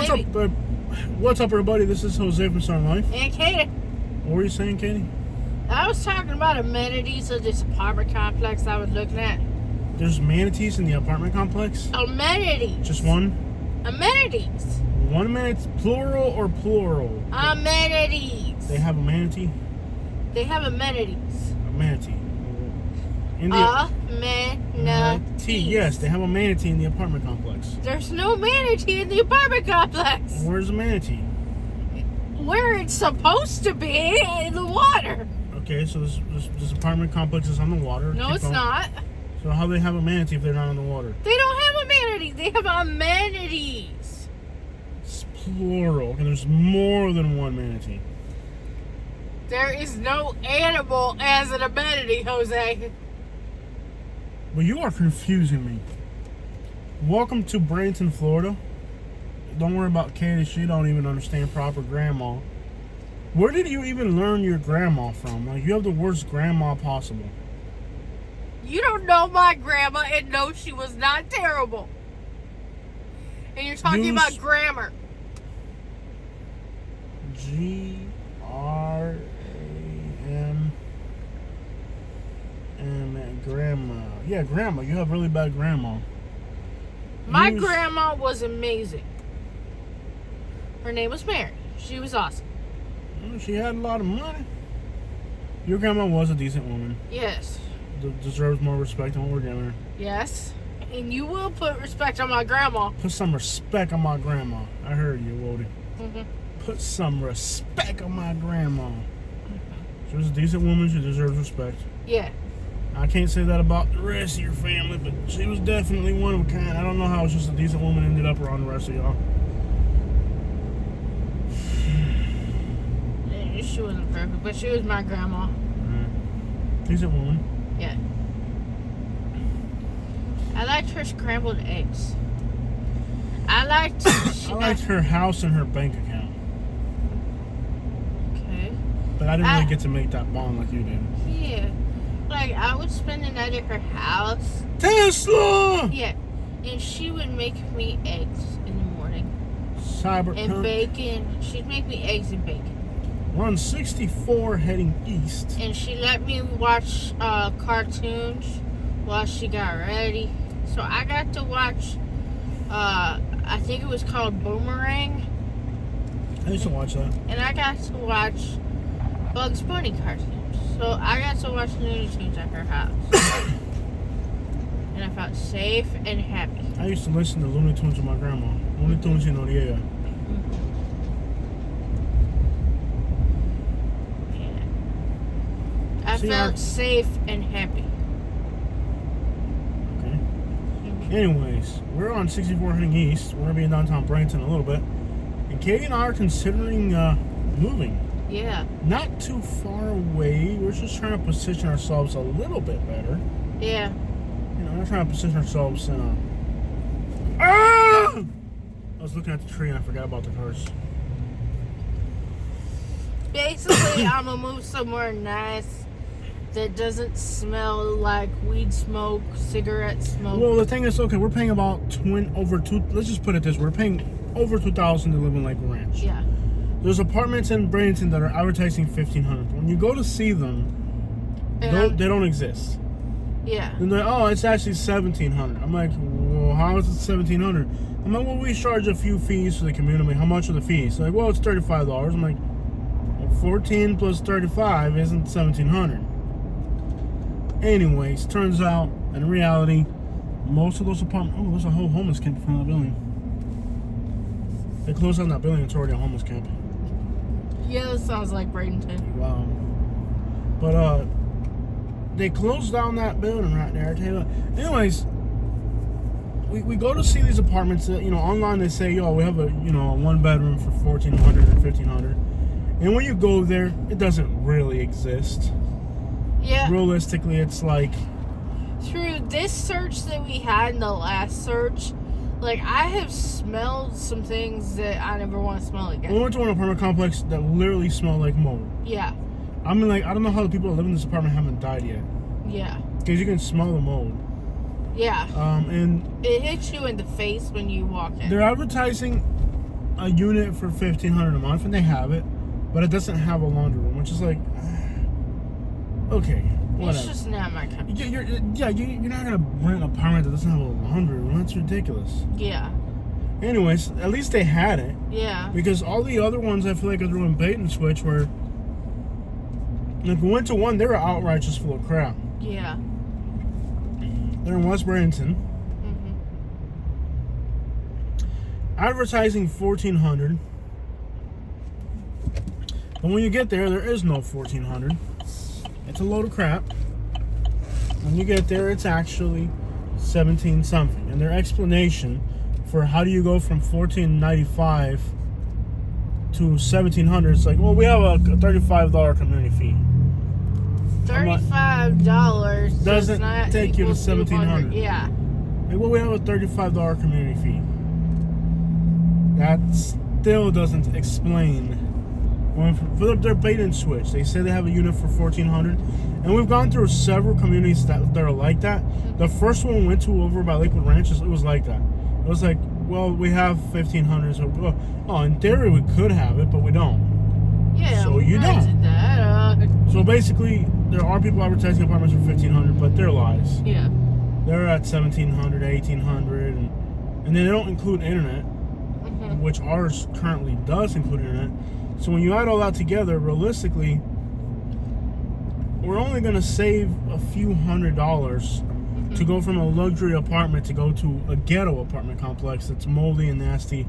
What's up, everybody? This is Jose from Southern Life. And Katie. What were you saying, Katie? I was talking about amenities of this apartment complex I was looking at. There's manatees in the apartment complex? Amenities. Just one? Amenities. One manatee, plural or plural? Amenities. They have a manatee? They have amenities. A manatee. Manatee. Yes, they have a manatee in the apartment complex. There's no manatee in the apartment complex. Where's the manatee? Where it's supposed to be, in the water. Okay, so this apartment complex is on the water. No, it's not. So how do they have a manatee if they're not on the water? They don't have a manatee. They have amenities. It's plural. Okay, there's more than one manatee. There is no animal as an amenity, Jose. But you are confusing me. Welcome to Bradenton, Florida. Don't worry about Katie. She don't even understand proper grandma. Where did you even learn your grandma from? Like, you have the worst grandma possible. You don't know my grandma and know she was not terrible. And you're talking about grammar. G-R-A-M grandma. Yeah, grandma. You have really bad grandma. My grandma was amazing. Her name was Mary. She was awesome. Well, she had a lot of money. Your grandma was a decent woman. Yes. Deserves more respect than what we're giving her. Yes. And you will put respect on my grandma. Put some respect on my grandma. I heard you, Wody. Put some respect on my grandma. She was a decent woman. She deserves respect. Yeah. I can't say that about the rest of your family, but she was definitely one of a kind. I don't know how just a decent woman ended up around the rest of y'all. She wasn't perfect, but she was my grandma. Decent woman. Yeah. I liked her scrambled eggs. I liked her house and her bank account. Okay. But I didn't really get to make that bond like you did. Yeah. Like, I would spend the night at her house. Tesla! Yeah. And she would make me eggs in the morning. Cyberpunk. And bacon. She'd make me eggs and bacon. We're on 64 heading east. And she let me watch cartoons while she got ready. So I got to watch, I think it was called Boomerang. I used to watch that. And I got to watch Bugs Bunny cartoons. So I got to watch Looney Tunes at her house. And I felt safe and happy. I used to listen to Looney Tunes with my grandma. Looney Tunes in Noriega. I felt safe and happy. Okay. Anyways, we're on 64 heading east. We're going to be in downtown Bradenton in a little bit. And Katie and I are considering moving. Yeah. Not too far away. We're just trying to position ourselves a little bit better. Yeah. You know, we're trying to position ourselves in a... Ah! I was looking at the tree and I forgot about the cars. Basically, I'm going to move somewhere nice that doesn't smell like weed smoke, cigarette smoke. Well, the thing is, okay, we're paying about let's just put it this way, we're paying over $2,000 to live in Lake Ranch. Yeah. There's apartments in Bradenton that are advertising $1,500. When you go to see them, they don't exist. Yeah. And they're like, oh, it's actually $1,700. I'm like, well, how is it $1,700? I'm like, well, we charge a few fees for the community. I'm like, how much are the fees? They're like, well, it's $35. I'm like, well, 14 plus 35 isn't $1,700. Anyways, turns out, in reality, most of those apartments... Oh, there's a whole homeless camp in front of the building. They closed down that building. It's already a homeless camp. Yeah, that sounds like Bradenton. Wow. But, they closed down that building right there. I tell you what. Anyways, we go to see these apartments that, you know, online they say, yo, we have a, you know, a one bedroom for $1,400 or $1,500. And when you go there, it doesn't really exist. Yeah. Realistically, it's like... Through this search that we had in the last search, like, I have smelled some things that I never want to smell again. We went to an apartment complex that literally smelled like mold. Yeah. I mean, like, I don't know how the people that live in this apartment haven't died yet. Yeah. Because you can smell the mold. Yeah. And it hits you in the face when you walk in. They're advertising a unit for $1,500 a month, and they have it, but it doesn't have a laundry room, which is like, okay, whatever. It's just not my cup. You're not gonna rent an apartment that doesn't have a laundry room. That's ridiculous. Yeah. Anyways, at least they had it. Yeah. Because all the other ones I feel like are doing bait and switch where, like, we went to one, they were outright just full of crap. Yeah. They're in West Bradenton. Mm-hmm. Advertising $1,400. But when you get there is no $1,400. It's a load of crap. When you get there, it's actually 17 something. And their explanation for how do you go from $1,495 to $1,700, it's like, well, we have a $35 community fee. $35 doesn't not take you to equal $1,700. Yeah. Like, well, we have a $35 community fee. That still doesn't explain. For their bait and switch, they say they have a unit for $1,400, and we've gone through several communities that are like that. The first one we went to over by Lakewood Ranch, it was like that. It was like, well, we have $1,500, so in theory we could have it, but we don't. Yeah. So you don't. Did that. So basically, there are people advertising apartments for $1,500, but they're lies. Yeah. They're at $1,700, $1,800, and they don't include internet, which ours currently does include internet. So when you add all that together, realistically, we're only going to save a few $100s to go from a luxury apartment to go to a ghetto apartment complex that's moldy and nasty.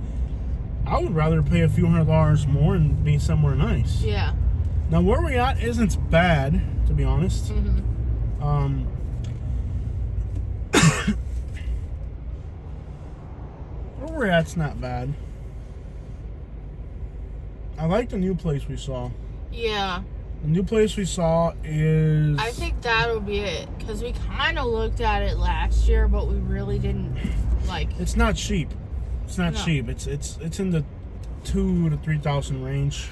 I would rather pay a few $100s more and be somewhere nice. Yeah. Now, where we're at isn't bad, to be honest. Where we're at's not bad. I like the new place we saw. Yeah. The new place we saw is... I think that'll be it. Because we kind of looked at it last year, but we really didn't, like... It's not cheap. It's not cheap. It's in the $2,000 to $3,000 range.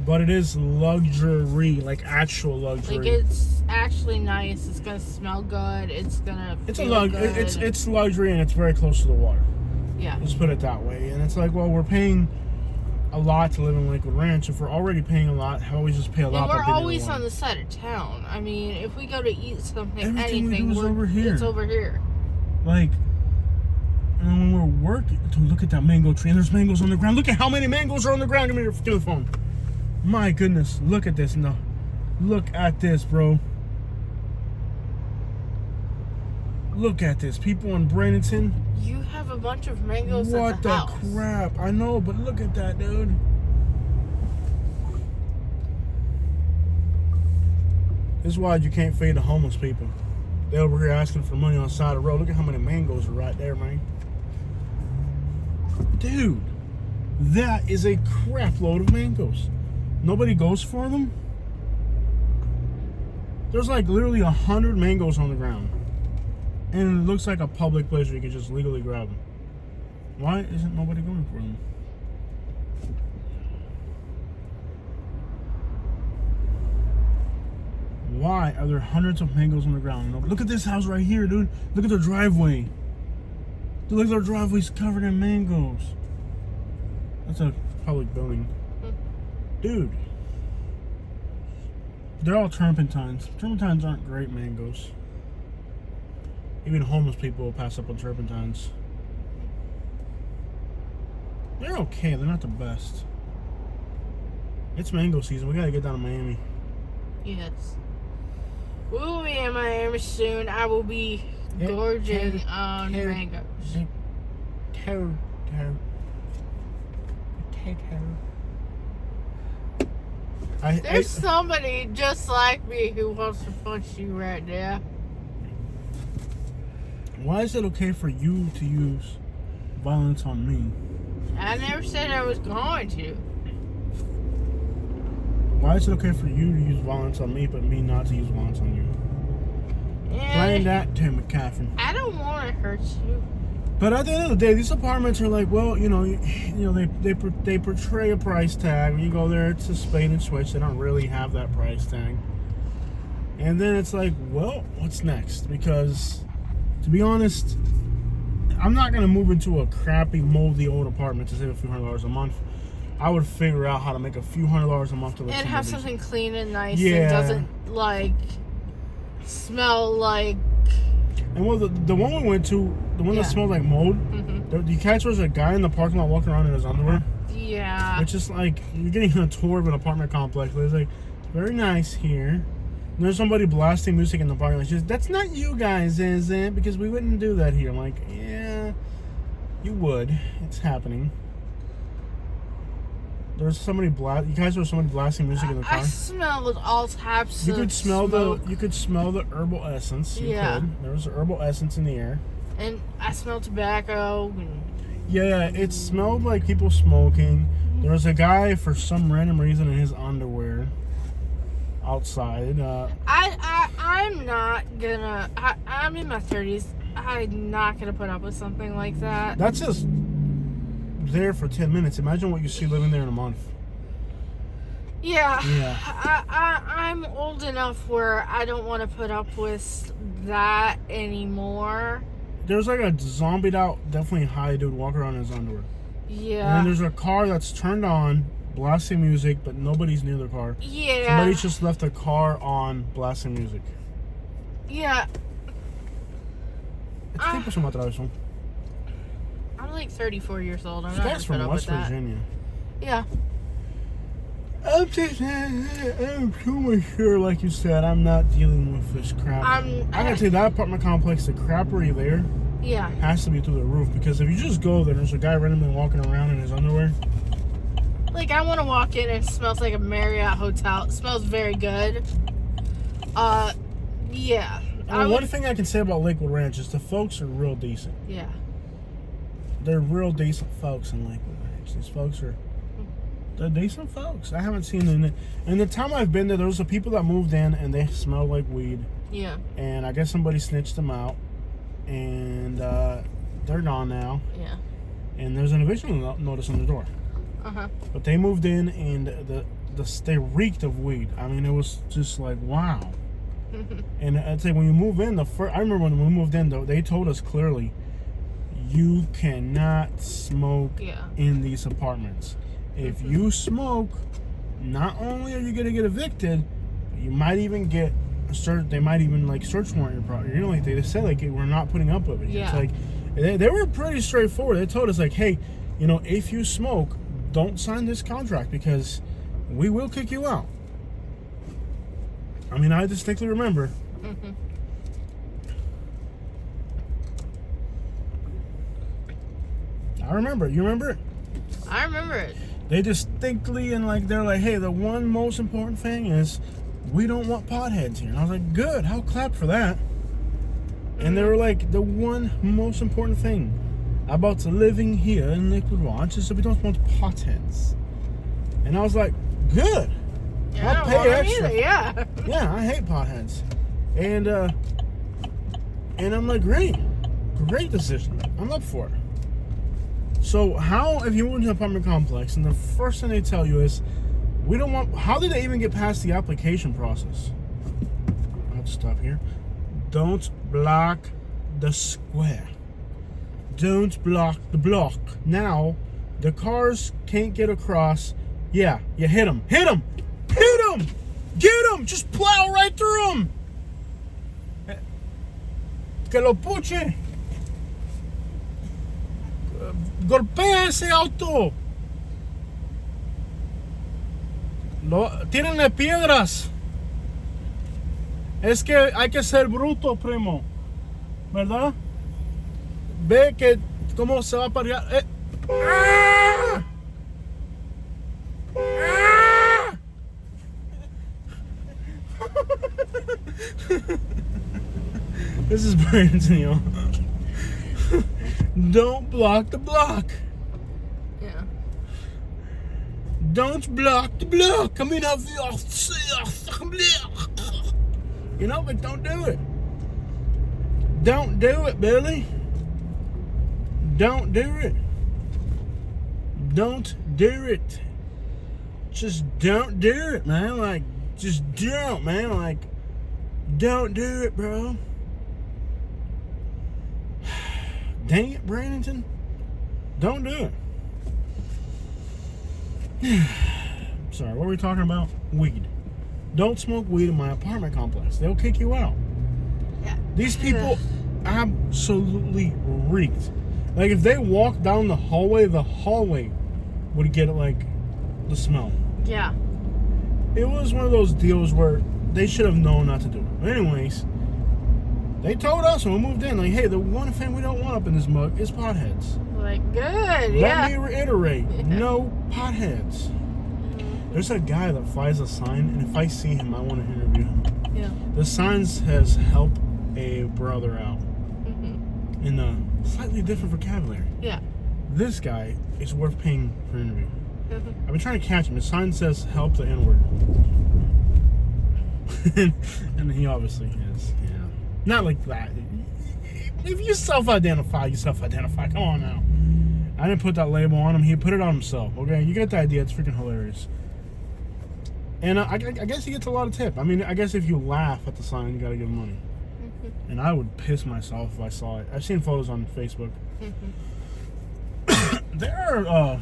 But it is luxury, like actual luxury. Like, it's actually nice. It's going to smell good. It's going to feel good. It's luxury, and it's very close to the water. Yeah. Let's put it that way. And it's like, well, we're paying a lot to live in Lakewood Ranch. If we're already paying a lot, how we just pay a lot? And we're always on the side of town. I mean, if we go to eat something, everything anything, we do is over here. It's over here. Like, and when we're working, dude, look at that mango tree. And there's mangoes on the ground. Look at how many mangoes are on the ground. Give me the phone. My goodness, look at this. No, look at this, bro. Look at this. People in Bradenton. You have a bunch of mangoes What at the house. the crap? I know, but look at that, dude. This is why you can't feed the homeless people. They over here asking for money on the side of the road. Look at how many mangoes are right there, man. Dude, that is a crap load of mangoes. Nobody goes for them. There's like literally 100 mangoes on the ground. And it looks like a public place where you can just legally grab them. Why isn't nobody going for them? Why are there hundreds of mangoes on the ground? Look at this house right here, dude. Look at their driveway. Dude, look at their driveway's covered in mangoes. That's a public building. Dude. They're all turpentines. Turpentines aren't great mangoes. Even homeless people will pass up on turpentines. They're okay. They're not the best. It's mango season. We gotta get down to Miami. Yes. We will be in Miami soon. I will be gorging on mangoes. There's somebody just like me who wants to punch you right now. Why is it okay for you to use violence on me? I never said I was going to. Why is it okay for you to use violence on me, but me not to use violence on you? Explain that to me, Catherine. I don't want to hurt you. But at the end of the day, these apartments are like, well, you know, they portray a price tag. When you go there, it's a spade and switch. They don't really have that price tag. And then it's like, well, what's next? Because, to be honest, I'm not gonna move into a crappy, moldy old apartment to save a few $100s a month. I would figure out how to make a few $100s a month to live. And have something clean and nice Yeah. and doesn't like smell like. And well, the one we went to, the one that smelled like mold. You catch there was a guy in the parking lot walking around in his underwear. Yeah. It's just like you're getting a tour of an apartment complex. But it's like very nice here. And there's somebody blasting music in the parking lot. Just, that's not you guys, is it? Because we wouldn't do that here. I'm like, yeah, you would. It's happening. There's somebody you guys, there's somebody blasting music in the car. I smelled all types. You could smell smoke. you could smell the herbal essence. You could. There was herbal essence in the air. And I smelled tobacco. Yeah, it smelled like people smoking. There was a guy for some random reason in his underwear outside. I'm not gonna. I'm in my 30s. I'm not gonna put up with something like that. That's just there for 10 minutes. Imagine what you see living there in a month. Yeah. Yeah. I'm old enough where I don't want to put up with that anymore. There's like a zombied out, definitely high dude walking around in his underwear. Yeah. And then there's a car that's turned on, blasting music, but nobody's near the car. Yeah. Somebody just left the car on, blasting music. Yeah. It's tipo se me atravesó. I'm like 34 years old. I'm This not guy's gonna put from up West with that. Virginia. Yeah. I'm too much sure, like you said, I'm not dealing with this crap. I gotta tell you, that apartment complex, the crappery there, Yeah. has to be through the roof. Because if you just go there, there's a guy randomly walking around in his underwear. Like, I want to walk in and it smells like a Marriott hotel. It smells very good. Yeah. One thing I can say about Lakewood Ranch is the folks are real decent. Yeah. They're real decent folks in Lakewood Ranch. These folks they're decent folks. I haven't seen them. In the time I've been there, there was some people that moved in and they smelled like weed. Yeah. And I guess somebody snitched them out. And they're gone now. Yeah. And there's an eviction notice on the door. Uh-huh. But they moved in and they reeked of weed. I mean, it was just like, wow. And I'd say when you move in, I remember when we moved in, though, they told us clearly, you cannot smoke in these apartments. If you smoke, not only are you going to get evicted, but you might even get they might even like search warrant your property. You know, like they just said, like, we're not putting up with it. Yeah. It's like they were pretty straightforward. They told us, like, hey, you know, if you smoke, don't sign this contract because we will kick you out. I mean, I distinctly remember. I remember. You remember it? I remember it. They distinctly, and like, they're like, hey, the one most important thing is we don't want potheads here. And I was like, good, I'll clap for that. And they were like, the one most important thing about living here in Lakewood Ranch is that we don't want potheads. And I was like, good. Yeah, I'll pay extra. Either, yeah. Yeah, I hate potheads. And I'm like, great decision. I'm up for it. So if you move into an apartment complex and the first thing they tell you is, we don't want, how did they even get past the application process? I'll stop here. Don't block the square. Don't block the block. Now, the cars can't get across. Yeah, you hit them. Hit them! Hit them! Get them! Just plow right through them! Que lo puche! Golpea ese auto. Tírenle piedras. Es que hay que ser bruto, primo. ¿Verdad? Ve que cómo se va a parar. ¡Ah! ¡Ah! This is Bradenton, y'all. Don't block the block. Yeah. Don't block the block. I mean, you know, but don't do it. Don't do it, Billy. Don't do it. Don't do it. Just don't do it, man. Like, just don't, man. Like, don't do it, bro. Dang it, Bradenton. Don't do it. Sorry, what were we talking about? Weed. Don't smoke weed in my apartment complex. They'll kick you out. Yeah. These people absolutely reeked. Like, if they walked down the hallway would get, like, the smell. Yeah. It was one of those deals where they should have known not to do it. But anyways, they told us when we moved in, like, hey, the one thing we don't want up in this mug is potheads. Like, good, Let me reiterate, no potheads. There's a guy that flies a sign, and if I see him, I want to interview him. Yeah. The sign says, help a brother out. In a slightly different vocabulary. Yeah. This guy is worth paying for an interview. I've been trying to catch him. His sign says, help the N-word. And he obviously is, yeah. Not like that. If you self-identify, you self-identify. Come on now. I didn't put that label on him. He put it on himself, okay? You get the idea. It's freaking hilarious. And I guess he gets a lot of tip. I mean, I guess if you laugh at the sign, you gotta give him money. And I would piss myself if I saw it. I've seen photos on Facebook. There are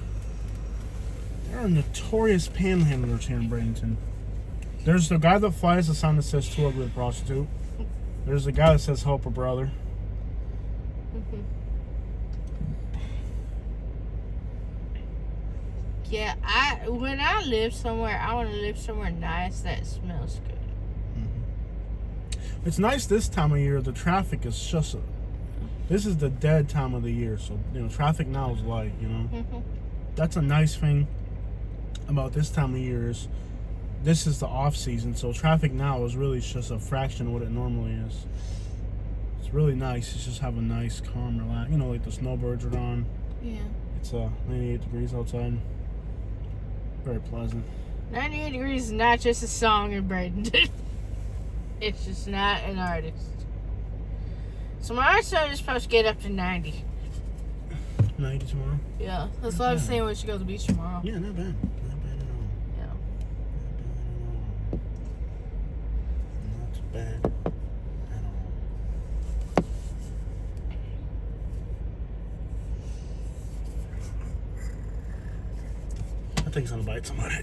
notorious panhandlers here in Bradenton. There's the guy that flies the sign that says "too ugly to prostitute." There's the guy that says "help a brother." Yeah, when I live somewhere, I want to live somewhere nice that smells good. It's nice this time of year. The traffic is just this is the dead time of the year, so traffic now is light. That's a nice thing about this time of year is this is the off season, so traffic now is really just a fraction of what it normally is. It's really nice. It's just have a nice, calm, relax. Like the snowbirds are gone. Yeah. It's 98 degrees outside. Very pleasant. 98 degrees is not just a song in Bradenton. It's just not an artist. Tomorrow sun is supposed to get up to 90. 90 tomorrow? Yeah. That's why I was saying we should go to the beach tomorrow. Yeah, not bad. Not bad at all. Yeah. Not bad at all. I think it's gonna bite somebody.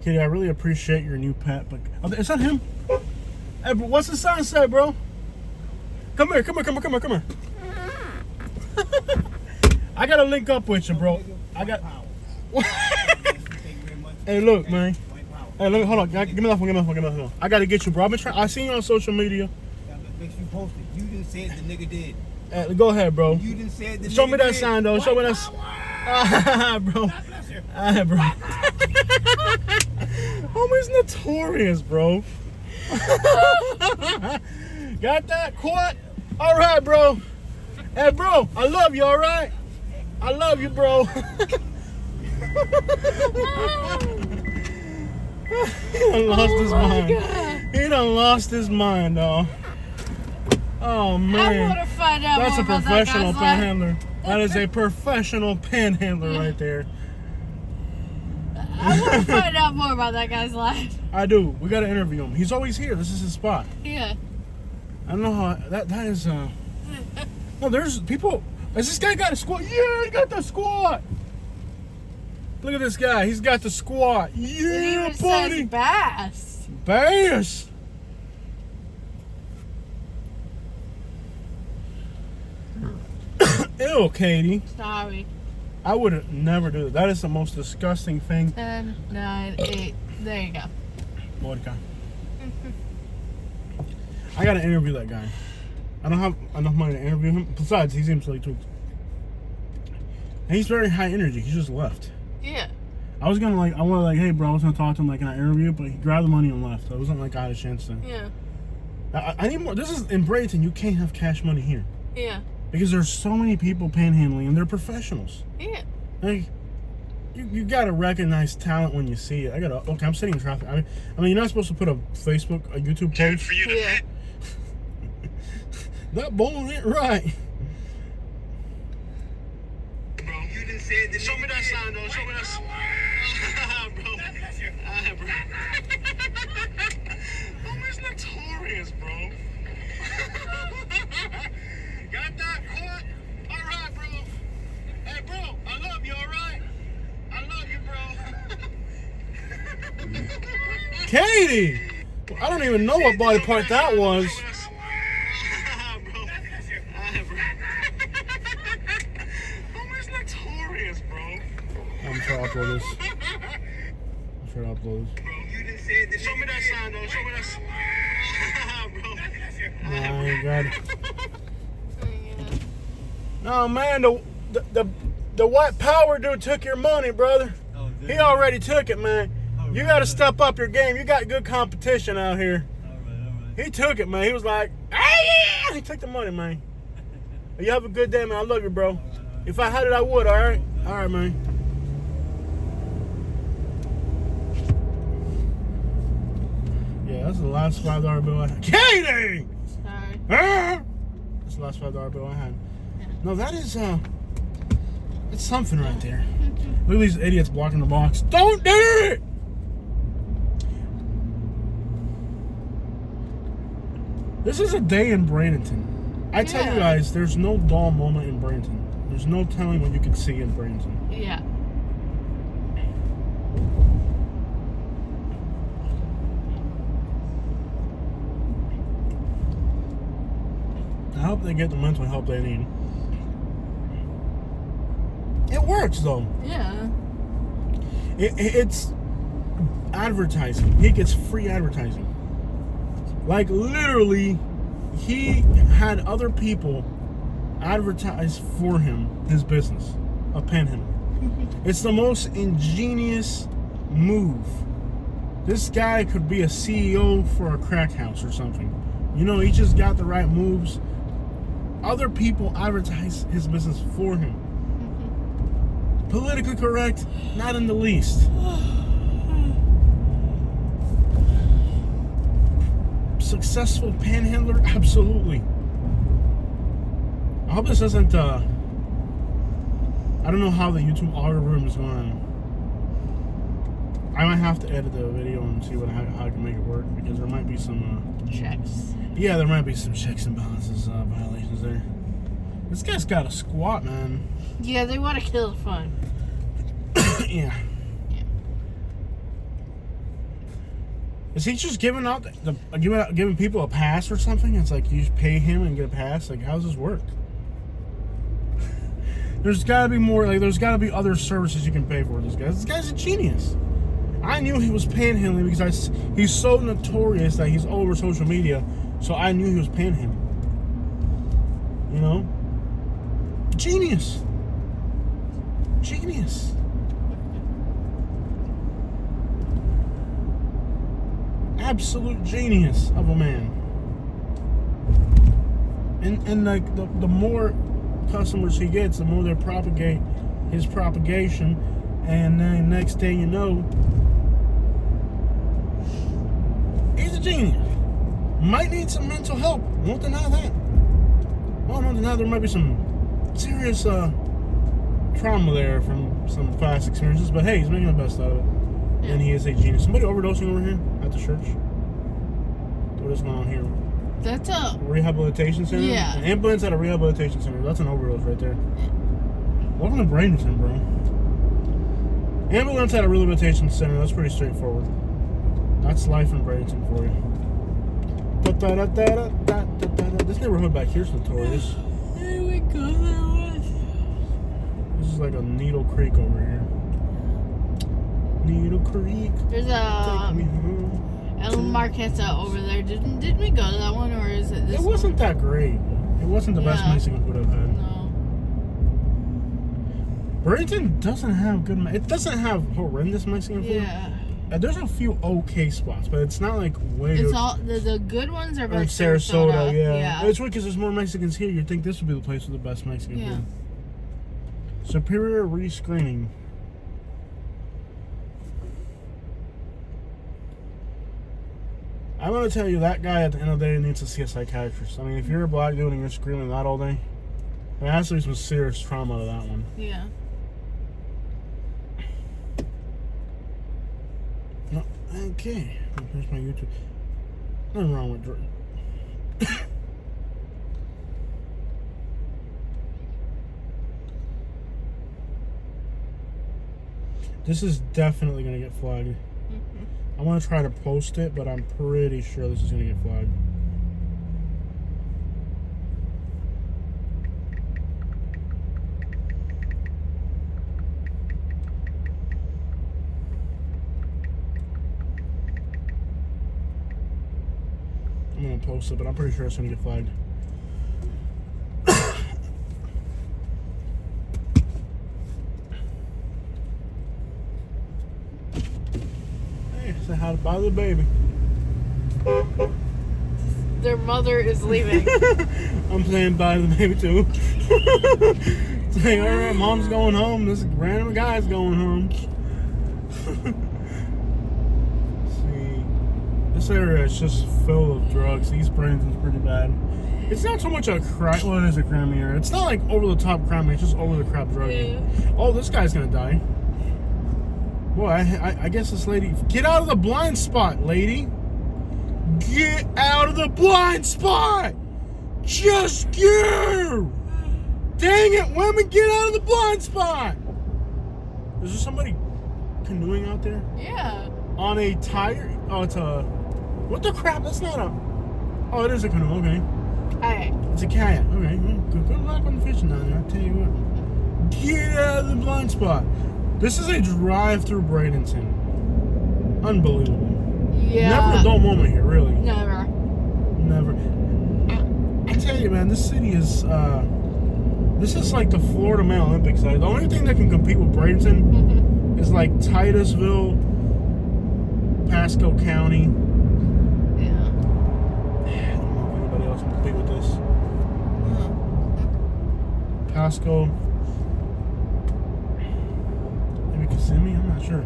Kitty, I really appreciate your new pet, but is that him? Hey, bro, what's the sign say, bro? Come here. I gotta link up with you, bro. I got. Hey, look, man. Hey, let me hold on. Give me that phone. I gotta get you, bro. I seen you on social media. Make you post it. You didn't say it. The nigga did. Go ahead, bro. You didn't say it. Show me that sign, though. Show me that. Bro. Bro. Homie's notorious, bro. Got that? Quat? All right, bro. Hey, bro, I love you, all right? I love you, bro. He done lost his mind. God. He done lost his mind, dog. Oh, man. I want to find out That's more a about professional that guy's life. panhandler. That is a professional panhandler right there. I want to find out more about that guy's life. I do. We got to interview him. He's always here. This is his spot. Yeah. I don't know how that is. No, there's people. Has this guy got a squat? Yeah, he got the squat. Look at this guy. He's got the squat. It Yeah, even buddy. says bass. Bass. Ew, Katie. Sorry. I would never do that. That is the most disgusting thing. 10, 9, 8. There you go. Vodka. I gotta interview that guy. I don't have enough money to interview him. Besides, he seems like tweaked. And he's very high energy. He just left. Yeah. I was gonna hey bro, I was gonna talk to him can I interview? But he grabbed the money and left. It wasn't like I had a chance to. Yeah. I need more. This is in Bradenton. You can't have cash money here Yeah. because there's so many people panhandling and they're professionals. Yeah. Like, you gotta recognize talent when you see it. Okay, I'm sitting in traffic. I mean, you're not supposed to put a YouTube post. For you to Yeah. That bull ain't right. bro. You didn't say it. Show me that sign, though. Show me that sign. Bro. Bro. Homie's notorious, bro. Got that caught? All right, bro. Hey, bro, I love you, all right? I love you, bro. Katie! I don't even know what body part that was. Bro. Oh, it's notorious, bro. I'm sure I'll upload this. I'm sure I'll upload this. Bro, you just said this. Show me that sign, though. Show me that sign. Bro. My God. No, man, the white power dude took your money, brother. He already took it, man. You got to step up your game. You got good competition out here. All right. He took it, man. He was like, hey, yeah! He took the money, man. You have a good day, man. I love you, bro. If I had it, I would, all right? All right, man. Yeah, that's the last $5 bill I had. Katie! Sorry. Ah! That's the last $5 bill I had. No, that is, that's something right there. Look at these idiots blocking the box. Don't do it! This is a day in Bradenton. I tell you guys, there's no dull moment in Bradenton. There's no telling what you can see in Bradenton. Yeah. I hope they get the mental help they need. It works, though. Yeah. It's advertising. He gets free advertising. Like, literally, he had other people advertise for him his business, a panhandler. It's the most ingenious move. This guy could be a CEO for a crack house or something. You know, he just got the right moves. Other people advertise his business for him. Politically correct, not in the least. Successful panhandler, absolutely. I hope this doesn't, I don't know how the YouTube algorithm is going to, I might have to edit the video and see how I can make it work, because there might be some, Checks. yeah, there might be some checks and balances, violations there. This guy's got a squat, man. Yeah, they want to kill the fun. Yeah. Is he just giving out giving people a pass or something? It's like you just pay him and get a pass. Like, how does this work? There's got to be more. Like, there's got to be other services you can pay for this guy. This guy's a genius. I knew he was panhandling because he's so notorious that he's all over social media. So I knew he was panhandling. You know, genius. Genius. Absolute genius of a man. And like the more customers he gets, the more they propagate his propagation, and then next thing you know, he's a genius. Might need some mental help. Won't deny that. Well, won't deny there might be some serious trauma there from some past experiences, but hey, he's making the best out of it. And he is a genius. Somebody overdosing over here at the church. What is going on here? That's a Rehabilitation center? Yeah. An ambulance at a rehabilitation center. That's an overdose right there. Welcome to Bradenton, bro. Ambulance at a rehabilitation center. That's pretty straightforward. That's life in Bradenton for you. This neighborhood back here is notorious. Here we go. There was. This is like a Needle Creek over here. Needle Creek. There's Take a me home. El Marquesa over there. Didn't we go to that one, or is it this? It wasn't that great. It wasn't the best Yeah. Mexican food I've had. No. Bradenton doesn't have good. It doesn't have horrendous Mexican food. Yeah. There's a few okay spots, but it's not like way. It's all the good ones are or by Sarasota, yeah. Yeah. It's weird because there's more Mexicans here. You'd think this would be the place with the best Mexican Yeah. food. Superior rescreening. I'm gonna tell you, that guy at the end of the day needs to see a psychiatrist. I mean, if you're a black dude and you're screaming that all day, there has to be some serious trauma to that one. Yeah. No, okay. Here's my YouTube. Nothing wrong with This is definitely gonna get flagged. I want to try to post it, but I'm pretty sure this is gonna get flagged. I'm gonna post it, but I'm pretty sure it's gonna get flagged. Hey, say hi to bye to the baby. Their mother is leaving. I'm saying bye to the baby too. Saying, all right, mom's going home. This random guy's going home. See, this area is just full of drugs. East Bradenton's pretty bad. It's not so much a crime. Well, it is a crime area. It's not like over the top crime. It's just over the crap drugging. Yeah. Oh, this guy's gonna die. Boy, I guess this lady. Get out of the blind spot, lady. Get out of the blind spot. Just you. Dang it, women, get out of the blind spot. Is there somebody canoeing out there? Yeah. On a tire? Oh, it's a... What the crap? That's not a... Oh, it is a canoe, okay. Alright. It's a kayak, okay. Well, good luck on the fishing down there, I'll tell you what. Get out of the blind spot. This is a drive through Bradenton. Unbelievable. Yeah. Never a dull moment here, really. Never. Never. I tell you, man, this city is... This is like the Florida Man Olympics. The only thing that can compete with Bradenton is like Titusville, Pasco County. Yeah. I don't know if anybody else can compete with this. Pasco. Maybe Kissimmee? I'm not sure.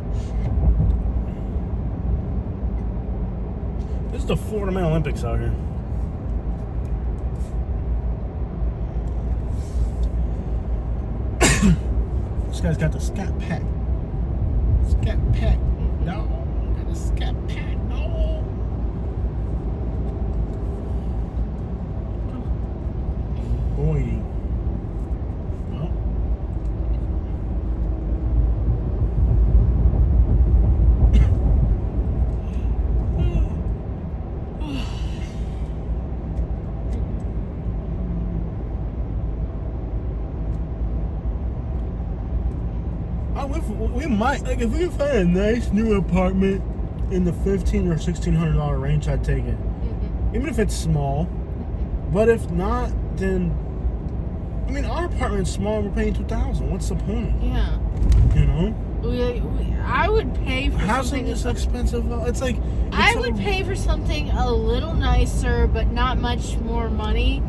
This is the Florida Man Olympics out here. This guy's got the Scat Pack. Scat Pack. No. Got the Scat Pack. No. Boy. Well. We might, like, if we can find a nice new apartment in the $1,500 or $1,600 range, I'd take it. Even if it's small. But if not, then, I mean, our apartment's small and we're paying $2,000. What's the point? Yeah. You know? I would pay for Housing something. is expensive. It's like... I would pay for something a little nicer, but not much more money,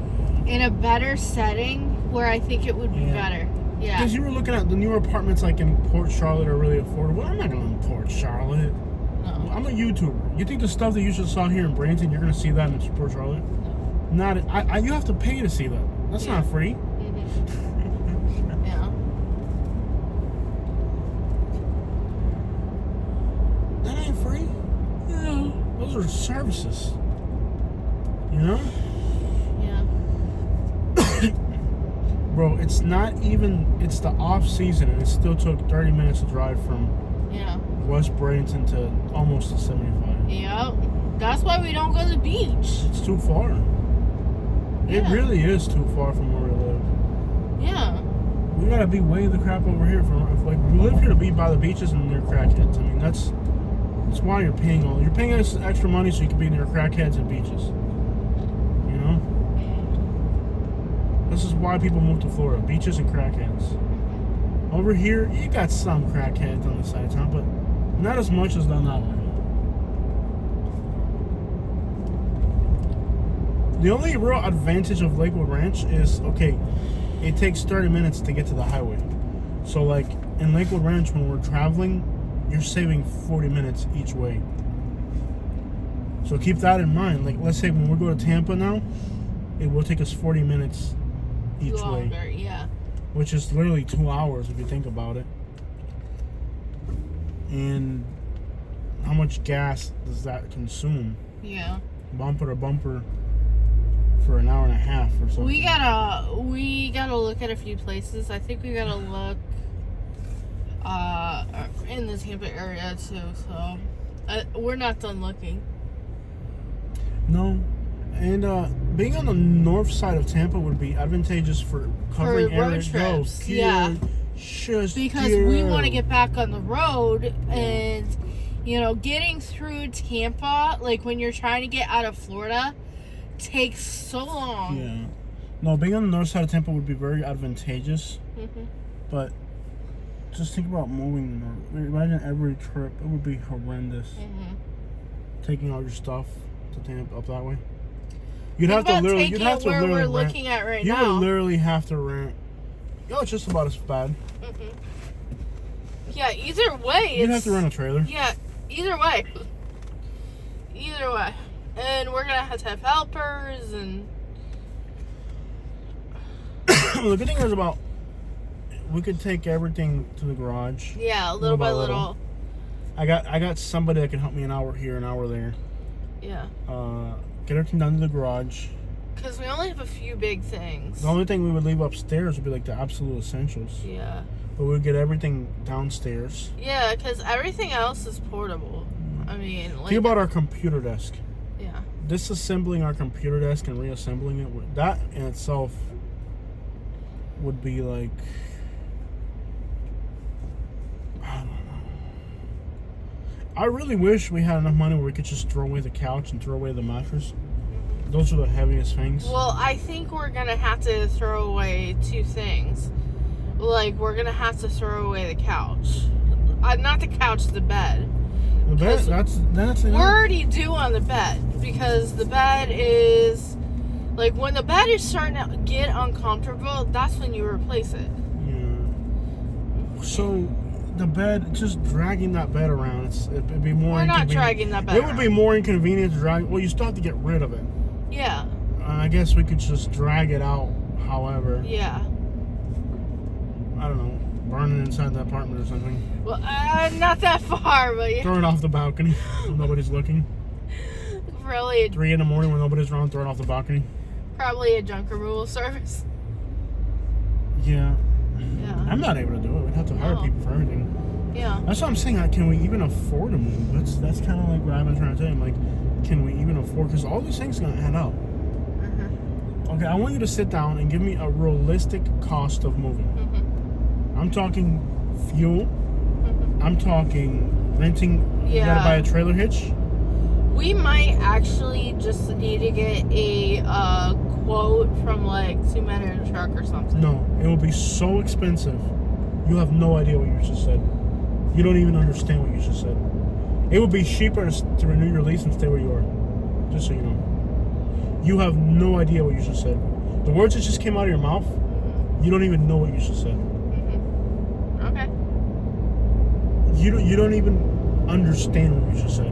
in a better setting where I think it would be better. Yeah. Because you were looking at the newer apartments like in Port Charlotte are really affordable. I'm not going to live in Port Charlotte. No. I'm a YouTuber. You think the stuff that you just saw here in Bradenton, you're going to see that in Port Charlotte? No. Not. You have to pay to see that. That's not free. Yeah. That ain't free. Yeah. Those are services. You know? Yeah. Bro, it's not even, it's the off season and it still took 30 minutes to drive from West Bradenton to almost to 75. Yep. That's why we don't go to the beach. It's too far. It really is too far from where we live. Yeah. We gotta be way the crap over here from, if like we live here to be by the beaches and near crackheads. I mean, that's why you're paying us extra money so you can be near crackheads and beaches. You know? This is why people move to Florida, beaches and crackheads. Over here, you got some crackheads on the side of town, but not as much as on that one. The only real advantage of Lakewood Ranch is, okay, it takes 30 minutes to get to the highway. So like in Lakewood Ranch, when we're traveling, you're saving 40 minutes each way. So keep that in mind. Like, let's say when we go to Tampa now, it will take us 40 minutes each way. Yeah. Which is literally 2 hours if you think about it. And how much gas does that consume? Yeah. Bumper to bumper for an hour and a half or something. We gotta look at a few places. I think we gotta look in the Tampa area too. So we're not done looking. No. And being on the north side of Tampa would be advantageous for covering road areas. trips, yeah. Because we want to get back on the road, and getting through Tampa, like when you're trying to get out of Florida, takes so long. Yeah. No, being on the north side of Tampa would be very advantageous. But just think about moving north. Imagine every trip. It would be horrendous. Taking all your stuff to Tampa up that way. You'd have to literally. You'd have to where literally we're rent. looking at right You now. would literally have to rent. Oh, it's just about as bad. Yeah, either way. You'd have to rent a trailer. Yeah, either way. Either way. And we're going to have helpers and... The good thing is about... We could take everything to the garage. Yeah, little by little. I got somebody that can help me an hour here, an hour there. Yeah. Get everything done to the garage. Because we only have a few big things. The only thing we would leave upstairs would be like the absolute essentials. Yeah. But we would get everything downstairs. Yeah, because everything else is portable. I mean, like... Think about our computer desk. Yeah. Disassembling our computer desk and reassembling it, that in itself would be like... I don't know. I really wish we had enough money where we could just throw away the couch and throw away the mattress. Those are the heaviest things. Well, I think we're going to have to throw away two things. Like, we're going to have to throw away the couch. Not the couch, the bed. The bed, that's we're already due on the bed. Because the bed is... Like, when the bed is starting to get uncomfortable, that's when you replace it. Yeah. So, the bed, just dragging that bed around, it'd be more We're not inconvenient. dragging that bed It would be more inconvenient to drag. Well, you still have to get rid of it. Yeah. I guess we could just drag it out, however. Yeah. I don't know. Burn it inside the apartment or something. Well, not that far, but yeah. Throw it off the balcony when nobody's looking. Really, 3 in the morning when nobody's around, throw it off the balcony. probably a junk removal service. Yeah. Yeah. I'm not able to do it. We'd have to hire people for everything. Yeah. That's what I'm saying. Like, can we even afford to move? That's kind of like what I've been trying to tell you. I'm like, can we even afford? Because all these things are going to add up. Okay, I want you to sit down and give me a realistic cost of moving. I'm talking fuel. I'm talking renting. You gotta buy a trailer hitch. We might actually just need to get a quote from like 2 Men in a Truck or something. No, it will be so expensive. You have no idea what you just said. You don't even understand what you just said. It would be cheaper to renew your lease and stay where you are. Just so you know. You have no idea what you just said. The words that just came out of your mouth, you don't even know what you just said. Okay. You don't even understand what you just said.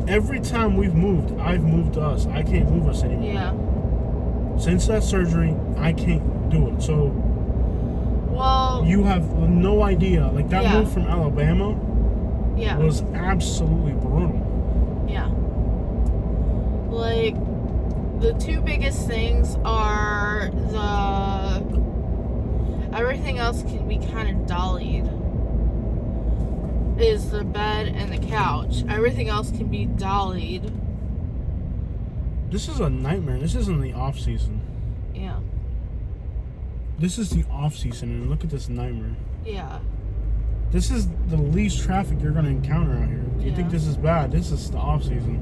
Every time we've moved, I've moved us. I can't move us anymore. Yeah. Since that surgery, I can't do it. So, well, you have no idea. Like that move from Alabama was absolutely brutal. Yeah. Like, the two biggest things are everything else can be kind of dollied. Is the bed and the couch. Everything else can be dollied. This is a nightmare. This isn't the off season. Yeah. This is the off season, and look at this nightmare. Yeah. This is the least traffic you're going to encounter out here. Do you think this is bad? This is the off season.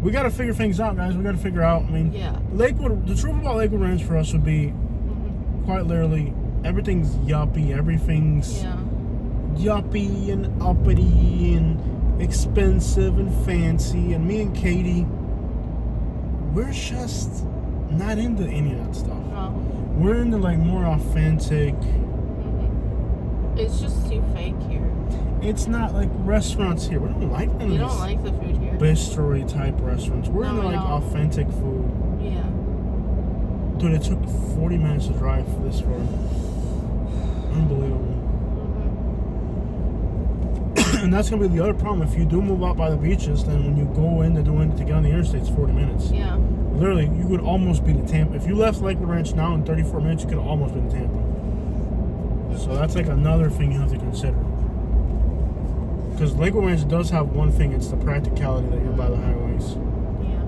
We got to figure things out, guys. We got to figure out. I mean, Lakewood. The truth about Lakewood Ranch for us would be, quite literally, everything's yuppie. Everything's yuppie and uppity and expensive and fancy. And me and Katie, we're just not into any of that stuff. No. We're into like more authentic. It's just too fake here. It's not like restaurants here. We don't like them. We don't like the food here. Bistro type restaurants. We're into like authentic food. Yeah. Dude, it took 40 minutes to drive for this far. Unbelievable. And that's gonna be the other problem. If you do move out by the beaches, then when you go in to get on the interstate, it's 40 minutes. Yeah. Literally, you could almost be to Tampa. If you left Lakewood Ranch now in 34 minutes, you could almost be to Tampa. So that's like another thing you have to consider. Because Lakewood Ranch does have one thing, it's the practicality that you're by the highways. Yeah.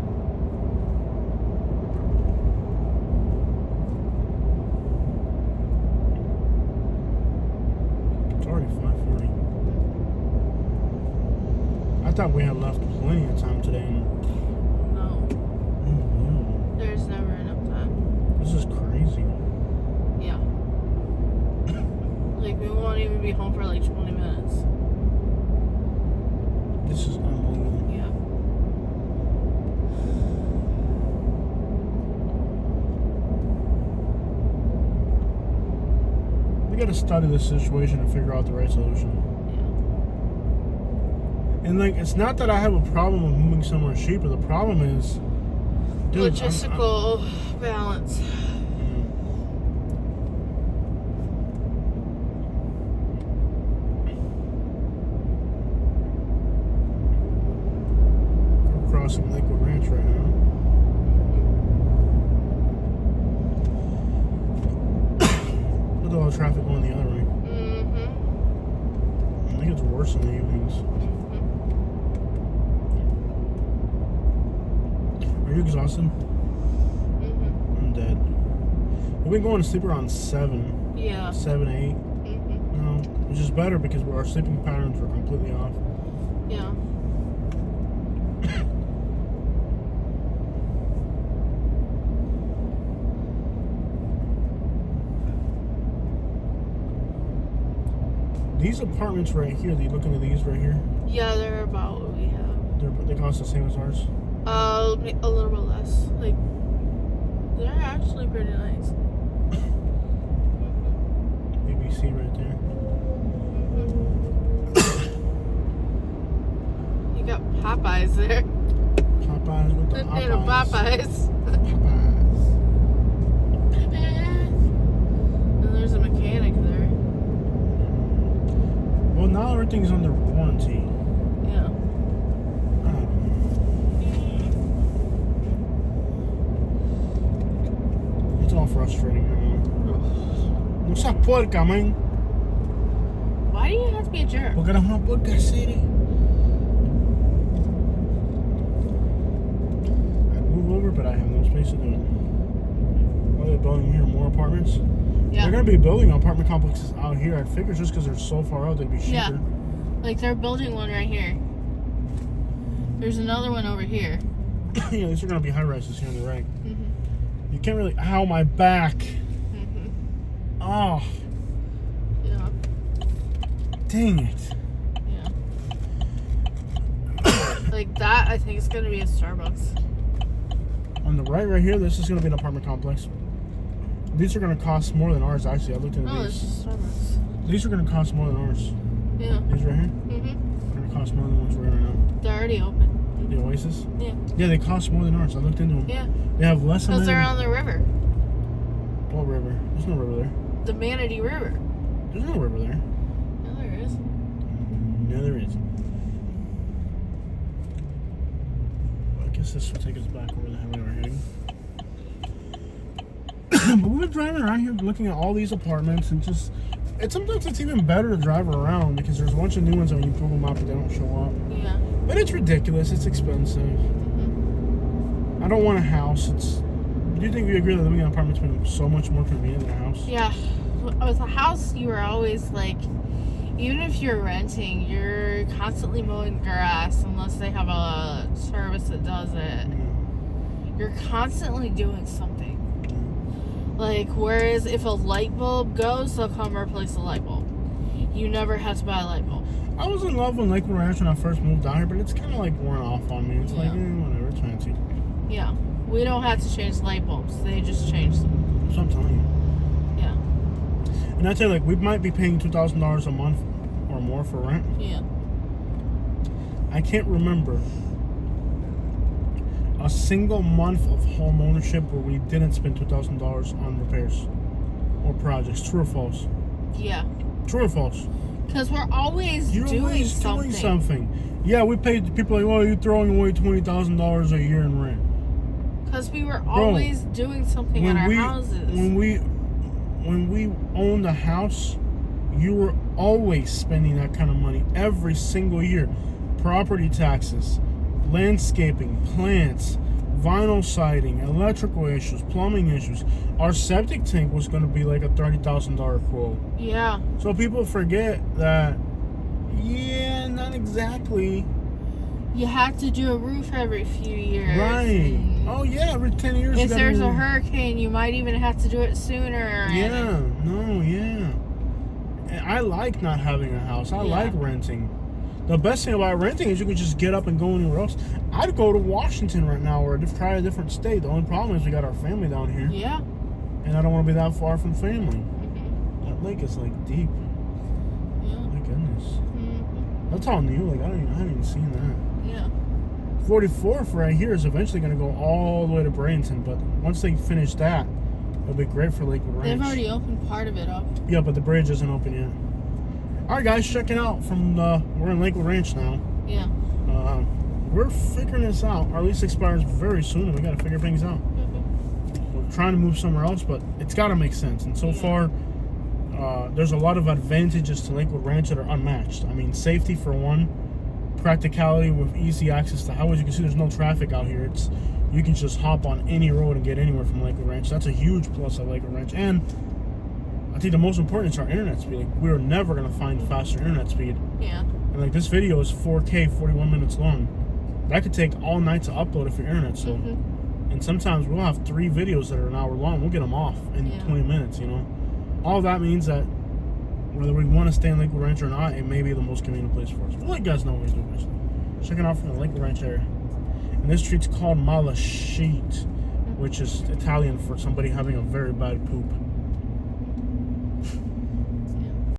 It's already 5:40. I thought we had left plenty of time today. No. Unbelievable. There's never enough time. This is crazy. Yeah. Like, we won't even be home for like 20 minutes. This is unbelievable. Yeah. We gotta study this situation and figure out the right solution. Yeah. And like, it's not that I have a problem with moving somewhere cheaper. The problem is, dude, Logistical balance. We're crossing Lakewood Ranch right now. Look at all the traffic going the other way. Mm-hmm. I think it's worse in the evenings. Are you exhausted? Mm-hmm. I'm dead. We've been going to sleep around 7, Yeah. 7, 8. Mm-hmm. No, which is better because our sleeping patterns were completely off. Yeah. These apartments right here, you looking at these right here? Yeah, they're about what we have. They cost the same as ours. A little bit less. Like, they're actually pretty nice. ABC right there. You got Popeyes there. Popeyes with the The Popeyes. little Popeyes. Popeyes. And there's a mechanic there. Well, now everything's under warranty. Yeah. I don't know. It's all frustrating right now. No seas puerca, man. Why do you have to be a jerk? Porque eres una puerca city. I'd move over, but I have no space to do it. Are they building here more apartments? Yeah. They're going to be building apartment complexes out here. I'd figure just because they're so far out, they'd be cheaper. Yeah. Like, they're building one right here. There's another one over here. Yeah, these are going to be high rises here on the right. Mm-hmm. You can't really. Ow, my back. Mm-hmm. Oh, Yeah. dang it. Yeah. Like, that, I think, is going to be a Starbucks. On the right here, this is going to be an apartment complex. These are going to cost more than ours, actually. I looked into Oh, it's these. just Starbucks. These are going to cost more than ours. Yeah. These right here? Mm-hmm. They're going to cost more than the ones we're in right now. They're already open. The Oasis? Yeah. Yeah, they cost more than ours. I looked into them. Yeah. They have less than Because they're on the river. What river? There's no river there. The Manatee River. There's no river there. Yeah, there is. No, there is. I guess this will take us back over the highway we're heading. But we've been driving around here looking at all these apartments and just... Sometimes it's even better to drive around because there's a bunch of new ones and when you pull them up but they don't show up. Yeah. But it's ridiculous. It's expensive. Mm-hmm. I don't want a house. Do you think we agree that living in an apartment's been so much more convenient than a house? Yeah. With a house, you were always like, even if you're renting, you're constantly mowing grass unless they have a service that does it. You're constantly doing something. Like, whereas if a light bulb goes, they'll come replace the light bulb. You never have to buy a light bulb. I was in love with Lakewood Ranch when I first moved down here, but it's kind of like worn off on me. It's like, whatever, it's fancy. Yeah. We don't have to change light bulbs. They just change them. That's what I'm telling you. Yeah. And I tell you, like, we might be paying $2,000 a month or more for rent. Yeah. I can't remember a single month of home ownership where we didn't spend $2,000 on repairs or projects. True or false? Yeah. True or false? Because we're always You're doing always something. doing something. Yeah, we paid people like, well, you're throwing away $20,000 a year in rent. Because we were always doing something in our houses. When we owned a house, you were always spending that kind of money every single year. Property taxes, landscaping, plants, vinyl siding, electrical issues, plumbing issues. Our septic tank was going to be like a $30,000 quote. Yeah. So people forget that, yeah, not exactly. You have to do a roof every few years. Right. Oh, yeah, every 10 years. If there's a hurricane, you might even have to do it sooner. Yeah, no, yeah. And I like not having a house. I like renting. The best thing about renting is you can just get up and go anywhere else. I'd go to Washington right now or try a different state. The only problem is we got our family down here. Yeah. And I don't want to be that far from family. That lake is like deep. Yeah. My goodness. That's all new. Like I haven't even seen that. Yeah. 44th right here is eventually going to go all the way to Bradenton, but once they finish that, it'll be great for Lakewood Ranch. They've already opened part of it up. Yeah, but the bridge isn't open yet. All right, guys, checking out from we're in Lakewood Ranch now. Yeah. We're figuring this out. Our lease expires very soon, and we got to figure things out. We're trying to move somewhere else, but it's got to make sense. And so far, there's a lot of advantages to Lakewood Ranch that are unmatched. I mean, safety for one, practicality with easy access to highways. You can see there's no traffic out here. You can just hop on any road and get anywhere from Lakewood Ranch. That's a huge plus at Lakewood Ranch. And I think the most important is our internet speed. Like, we're never gonna find faster internet speed. Yeah. And like this video is 4K, 41 minutes long. That could take all night to upload if your internet's slow. And sometimes we'll have 3 videos that are an hour long. We'll get them off in 20 minutes. You know, all that means that whether we want to stay in Lakewood Ranch or not, it may be the most convenient place for us. We'll let you guys know what we do eventually. Checking out from the Lakewood Ranch area. And this street's called Malachite, which is Italian for somebody having a very bad poop.